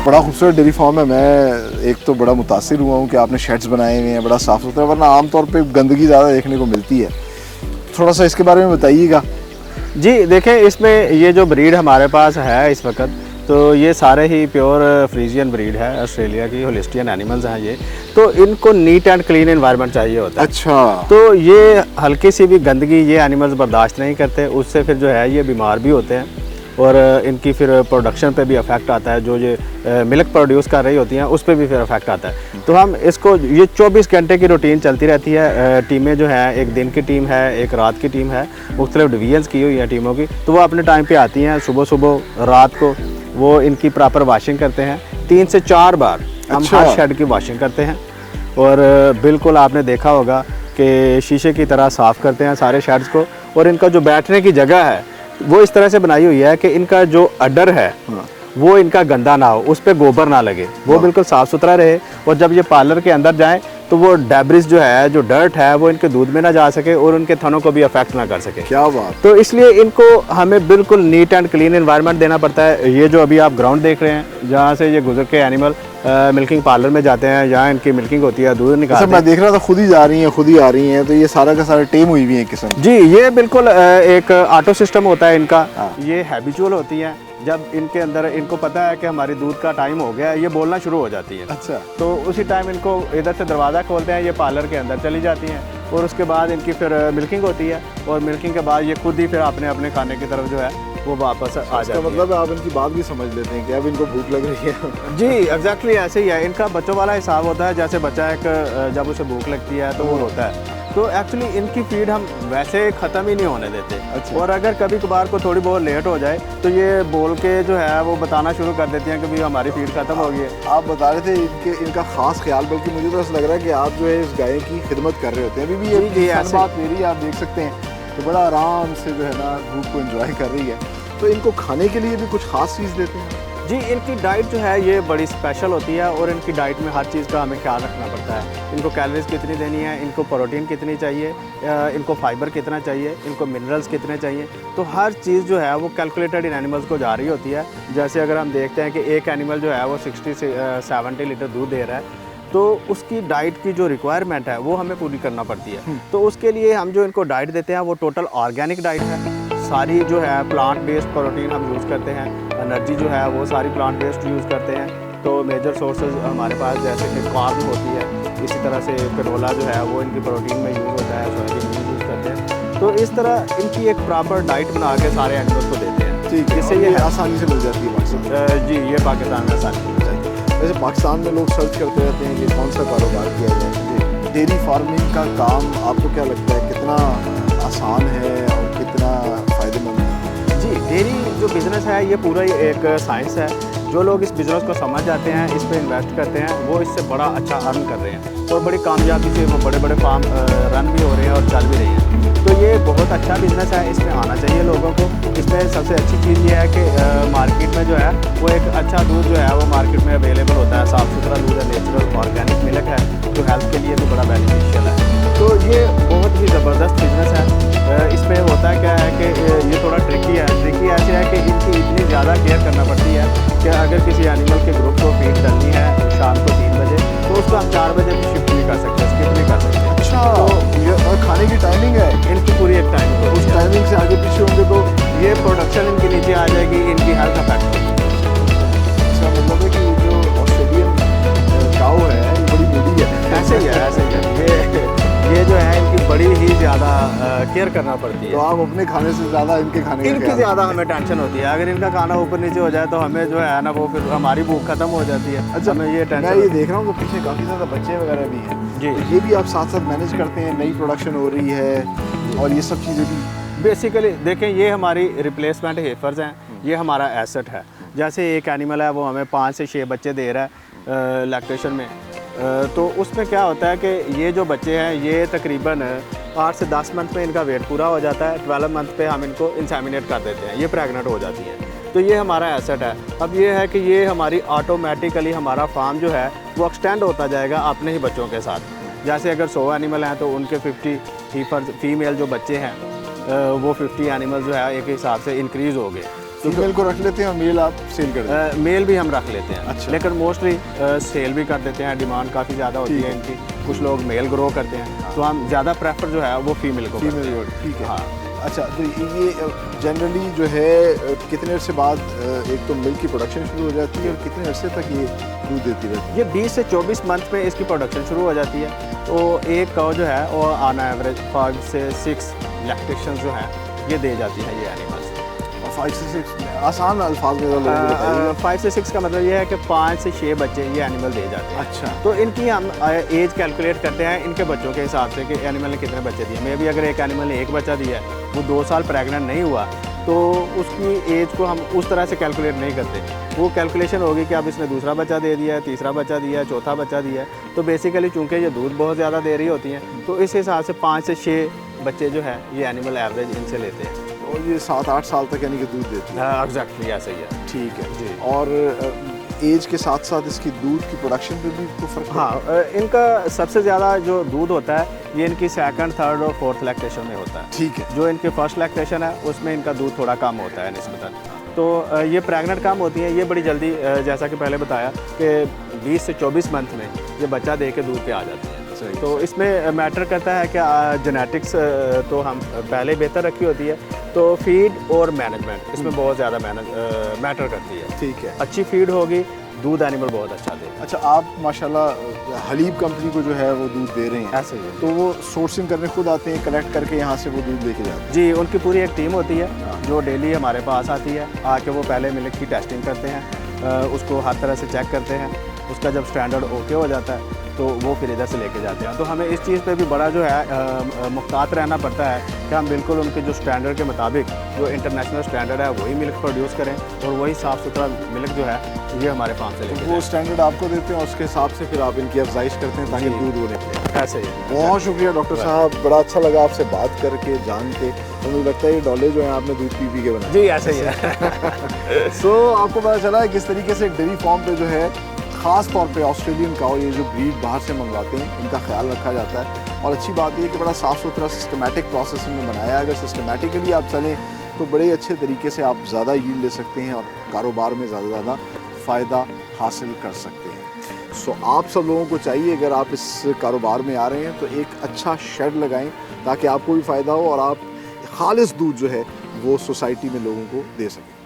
बड़ा खूबसूरत dairy farm है। मैं एक तो बड़ा मुतासिर हुआ हूँ कि आपने शेड्स बनाए हुए हैं, बड़ा साफ़ सुथरा, वरना आमतौर पे गंदगी ज़्यादा देखने को मिलती है। थोड़ा सा इसके बारे में बताइएगा। जी देखें, इसमें ये जो ब्रीड हमारे पास है इस वक्त, तो ये सारे ही प्योर फ्रीजियन ब्रीड है, ऑस्ट्रेलिया की होलिस्टियन एनिमल्स हैं ये। तो इनको नीट एंड क्लीन एनवायरनमेंट चाहिए होता है। अच्छा। तो ये हल्की सी भी गंदगी ये एनिमल्स बर्दाश्त नहीं करते, उससे फिर जो है ये बीमार भी होते हैं और इनकी फिर प्रोडक्शन पे भी अफेक्ट आता है। जो ये मिल्क प्रोड्यूस कर रही होती हैं उस पर भी फिर अफेक्ट आता है। तो हम इसको, ये 24 घंटे की रूटीन चलती रहती है। टीमें जो हैं, एक दिन की टीम है, एक रात की टीम है, मुख्तलिफ डिवीजन्स की हुई हैं टीमों की। तो वो अपने टाइम पे आती हैं, सुबह सुबह रात को वो इनकी प्रॉपर वाशिंग करते हैं। 3 से 4 बार हम हर शेड की वाशिंग करते हैं और बिल्कुल आपने देखा होगा कि शीशे की तरह साफ़ करते हैं सारे शेड्स को। और इनका जो बैठने की जगह है वो इस तरह से बनाई हुई है कि इनका जो अडर है वो इनका गंदा ना हो, उस पर गोबर ना लगे, वो बिल्कुल साफ़ सुथरा रहे। और जब ये पार्लर के अंदर जाएं तो वो डेब्रिस जो है, जो डर्ट है, वो इनके दूध में ना जा सके और उनके थनों को भी अफेक्ट ना कर सके। क्या बात। तो इसलिए इनको हमें बिल्कुल नीट एंड क्लीन एनवायरनमेंट देना पड़ता है। ये जो अभी आप ग्राउंड देख रहे हैं जहाँ से ये गुजर के एनिमल मिल्किंग पार्लर में जाते हैं, जहाँ इनकी मिल्किंग होती है, दूध निकालते हैं। मैं देख रहा था खुद ही जा रही हैं, खुद ही आ रही हैं, तो ये सारा का सारा टेम हुई हुई है किस्म। जी, ये बिल्कुल एक ऑटो सिस्टम होता है इनका। ये हैबिचुअल होती हैं। जब इनके अंदर इनको पता है कि हमारी दूध का टाइम हो गया है, ये बोलना शुरू हो जाती है। अच्छा। तो उसी टाइम इनको इधर से दरवाज़ा खोलते हैं, ये पार्लर के अंदर चली जाती हैं और उसके बाद इनकी फिर मिल्किंग होती है और मिल्किंग के बाद ये खुद ही फिर अपने अपने खाने की तरफ जो है वो वापस आ जाती है। मतलब आप इनकी बात भी समझ लेते हैं कि अब इनको भूख लग रही है। जी एग्जैक्टली ऐसे ही है। इनका बच्चों वाला हिसाब होता है, जैसे बच्चा एक जब उसे भूख लगती है तो वो रोता है। तो एक्चुअली इनकी फीड हम वैसे ख़त्म ही नहीं होने देते। अच्छा। और अगर कभी कभार को थोड़ी बहुत लेट हो जाए तो ये बोल के जो है वो बताना शुरू कर देती हैं कि भाई हमारी फीड ख़त्म हो गई है। आप बता रहे थे इनका खास ख्याल, बल्कि मुझे तो ऐसा लग रहा है कि आप जो है इस गाय की खिदमत कर रहे होते हैं। अभी भी ये बात मेरी आप देख सकते हैं कि बड़ा आराम से जो है ना धूप को एंजॉय कर रही है। तो इनको खाने के लिए भी कुछ खास चीज़ देते हैं? जी, इनकी डाइट जो है ये बड़ी स्पेशल होती है और इनकी डाइट में हर चीज़ का हमें ख्याल रखना पड़ता है। इनको कैलोरीज कितनी देनी है, इनको प्रोटीन कितनी चाहिए, इनको फाइबर कितना चाहिए, इनको मिनरल्स कितने चाहिए। तो हर चीज़ जो है वो कैलकुलेटेड इन एनिमल्स को जा रही होती है। जैसे अगर हम देखते हैं कि एक एनिमल जो है वो 60 से 70 लीटर दूध दे रहा है, तो उसकी डाइट की जो रिक्वायरमेंट है वो हमें पूरी करना पड़ती है। तो उसके लिए हम जो इनको डाइट देते हैं वो टोटल ऑर्गेनिक डाइट है। सारी जो है प्लांट बेस्ड प्रोटीन हम यूज़ करते हैं। एनर्जी जो है वो सारी प्लांट बेस्ड यूज़ करते हैं। तो मेजर सोर्सेज हमारे पास जैसे कि कार्ब होती है, इसी तरह से कनोला जो है वो इनकी प्रोटीन में यूज़ होता है, सोयाबीन में यूज़ करते हैं। तो इस तरह इनकी एक प्रॉपर डाइट बना के सारे एनिमल्स को देते हैं। ठीक है, जिससे ये आसानी से मिल जाती है पाकिस्तान। जी, ये पाकिस्तान में आसानी से मिल जाती है। वैसे पाकिस्तान में लोग सर्च करते रहते हैं कि कौन सा कारोबार किया जाए। डेयरी फार्मिंग का काम आपको क्या लगता है कितना आसान है और कितना फ़ायदेमंद है? जी, डेयरी जो बिज़नेस है ये पूरा ही एक साइंस है। जो लोग इस बिज़नेस को समझ जाते हैं, इस पर इन्वेस्ट करते हैं, वो इससे बड़ा अच्छा अर्न कर रहे हैं और बड़ी कामयाबी से वो बड़े बड़े फार्म रन भी हो रहे हैं और चल भी रही हैं। तो ये बहुत अच्छा बिज़नेस है, इसमें आना चाहिए लोगों को। इसमें सबसे अच्छी चीज़ ये है कि मार्केट में जो है वो एक अच्छा दूध जो है वो मार्केट में अवेलेबल होता है। साफ़ सुथरा दूध है, नेचुरल ऑर्गेनिक मिल्क है, जो हेल्थ के लिए भी बड़ा बेनिफिशियल है। तो ये बहुत ही ज़बरदस्त बिज़नेस है। इसमें होता क्या है कि ये थोड़ा ट्रिकी है। ट्रिकी ऐसे है कि इनकी इतनी ज़्यादा केयर करना पड़ती है कि अगर किसी एनिमल के ग्रुप को फीड करनी है शाम को 3 बजे तो उसको हम 4 बजे भी शिफ्ट नहीं कर सकते, स्किप नहीं कर सकते। अच्छा। तो ये खाने की टाइमिंग है इनकी पूरी एक टाइमिंग है। उस टाइमिंग से आगे पीछे होंगे तो ये प्रोडक्शन इनके नीचे आ जाएगी, इनकी हेल्थ अफेक्ट होगी। इसका मतलब है कि जो ऑस्ट्रेलियन काऊ है ये बड़ी बूढ़ी है। ऐसे ही है, ऐसे ही है। ये जो है इनकी बड़ी ही ज़्यादा केयर करना पड़ती है। तो आप अपने खाने से ज़्यादा इनके खाने का इनकी ज़्यादा हमें टेंशन होती है। अगर इनका खाना ऊपर नीचे हो जाए तो हमें जो है ना वो फिर हमारी भूख खत्म हो जाती है। अच्छा, हमें ये टेंशन। मैं ये देख रहा हूँ कि पीछे काफ़ी ज़्यादा बच्चे वगैरह भी हैं। जी, तो ये भी आप साथ साथ मैनेज करते हैं, नई प्रोडक्शन हो रही है और ये सब चीज़ें भी। बेसिकली देखें, ये हमारी रिप्लेसमेंट हेफर्स हैं, ये हमारा एसेट है। जैसे एक एनिमल है वो हमें 5 से 6 बच्चे दे रहा है लैक्टेशन में, तो उसमें क्या होता है कि ये जो बच्चे हैं ये तकरीबन 8 से 10 मंथ में इनका वेट पूरा हो जाता है, 12 मंथ पे हम इनको इंसेमिनेट कर देते हैं, ये प्रेग्नेंट हो जाती हैं। तो ये हमारा एसेट है। अब ये है कि ये हमारी ऑटोमेटिकली हमारा फार्म जो है वो एक्सटेंड होता जाएगा अपने ही बच्चों के साथ। जैसे अगर 100 एनिमल हैं तो उनके 50 फीमेल जो बच्चे हैं वो 50 एनिमल जो है एक हिसाब से इंक्रीज़ हो गए। फीमेल को रख लेते हैं और मेल आप सेल कर देते हैं? मेल भी हम रख लेते हैं। अच्छा। लेकिन मोस्टली सेल भी कर देते हैं, डिमांड काफ़ी ज़्यादा होती है इनकी। कुछ लोग मेल ग्रो करते हैं, तो हम ज़्यादा प्रेफर जो है वो फीमेल को करते हैं। ठीक है। हाँ। अच्छा, तो ये जनरली जो है कितने अरसे बाद एक तो मिल्क की प्रोडक्शन शुरू हो जाती है और कितने अरसे तक ये दूध देती रहती है? ये 20 से 24 मंथ में इसकी प्रोडक्शन शुरू हो जाती है। तो एक काऊ जो है वो ऑन एवरेज 5 से 6 लैक्टेशन जो है ये दे जाती है ये एनिमल्स। 5 से 6 आसान अल्फाज में लोगों को बताइए। 5 से 6 का मतलब ये है कि 5 से 6 बच्चे ये एनिमल दे जाते हैं। अच्छा। तो इनकी हम एज कैलकुलेट करते हैं इनके बच्चों के हिसाब से कि एनिमल ने कितने बच्चे दिए। मे भी अगर एक एनिमल ने 1 बच्चा दिया है, वो 2 साल प्रेग्नेंट नहीं हुआ, तो उसकी एज को हम उस तरह से कैलकुलेट नहीं करते। वो कैलकुलेशन होगी कि अब इसने दूसरा बच्चा दे दिया है, तीसरा बच्चा दिया है, चौथा बच्चा दिया है। तो बेसिकली चूँकि ये दूध बहुत ज़्यादा दे रही होती हैं, तो इस हिसाब से 5 से 6 बच्चे जो है ये एनिमल एवरेज इनसे लेते हैं। और ये 7-8 साल तक यानी कि दूध देती है? एग्जैक्टली ऐसा ही है। ठीक है जी। और एज के साथ साथ इसकी दूध की प्रोडक्शन पे भी तो फर्क? हाँ, इनका सबसे ज़्यादा जो दूध होता है ये इनकी 2nd, 3rd और 4th लैक्टेशन में होता है। ठीक है। जो इनके फर्स्ट लैक्टेशन है उसमें इनका दूध थोड़ा कम होता है निस्बतन। तो ये प्रेग्नेंट कम होती हैं, ये बड़ी जल्दी जैसा कि पहले बताया कि 20 से 24 मंथ में ये बच्चा दे के दूध पे आ जाती है। तो इसमें मैटर करता है कि जेनेटिक्स तो हम पहले बेहतर रखी होती है, तो फीड और मैनेजमेंट इसमें बहुत ज़्यादा मैटर करती है। ठीक है। अच्छी फीड होगी, दूध एनिमल बहुत अच्छा देगा। अच्छा, आप माशाल्लाह हलीब कंपनी को जो है वो दूध दे रहे हैं? ऐसे ही है। तो वो सोर्सिंग करने खुद आते हैं, कलेक्ट करके यहाँ से वो दूध लेके जाते हैं? जी, उनकी पूरी एक टीम होती है जो डेली हमारे पास आती है। आके वो पहले मिल्क की टेस्टिंग करते हैं, उसको हर तरह से चेक करते हैं। उसका जब स्टैंडर्ड ओके हो जाता है तो वो फिर इधर से लेके जाते हैं। तो हमें इस चीज़ पे भी बड़ा जो है मुख्तात रहना पड़ता है कि हम बिल्कुल उनके जो स्टैंडर्ड के मुताबिक जो इंटरनेशनल स्टैंडर्ड है वही मिल्क प्रोड्यूस करें और वही साफ़ सुथरा मिल्क जो है ये हमारे फार्म से लेके वो स्टैंडर्ड आपको देते हैं, उसके हिसाब से फिर आप इनकी अफजाइश करते हैं ताकि दूध वो निकले। ऐसे ही। बहुत शुक्रिया डॉक्टर साहब, बड़ा अच्छा लगा आपसे बात करके, जान के। तो मुझे लगता है ये डॉले जो है आपने दूध पी पी के बनाए। जी, ऐसे ही है। सो आपको पता चला है किस तरीके से डेयरी फार्म पे जो है ख़ास तौर पे ऑस्ट्रेलियन काऊ ये जो ब्रीड बाहर से मंगवाते हैं इनका ख्याल रखा जाता है। और अच्छी बात ये है कि बड़ा साफ़ सुथरा सिस्टमेटिक प्रोसेस में बनाया है। अगर सिस्टमेटिकली आप चलें तो बड़े अच्छे तरीके से आप ज़्यादा यील्ड ले सकते हैं और कारोबार में ज़्यादा फ़ायदा हासिल कर सकते हैं। सो आप सब लोगों को चाहिए, अगर आप इस कारोबार में आ रहे हैं तो एक अच्छा शेड लगाएं ताकि आपको भी फ़ायदा हो और आप खालिस दूध जो है वो सोसाइटी में लोगों को दे सकें।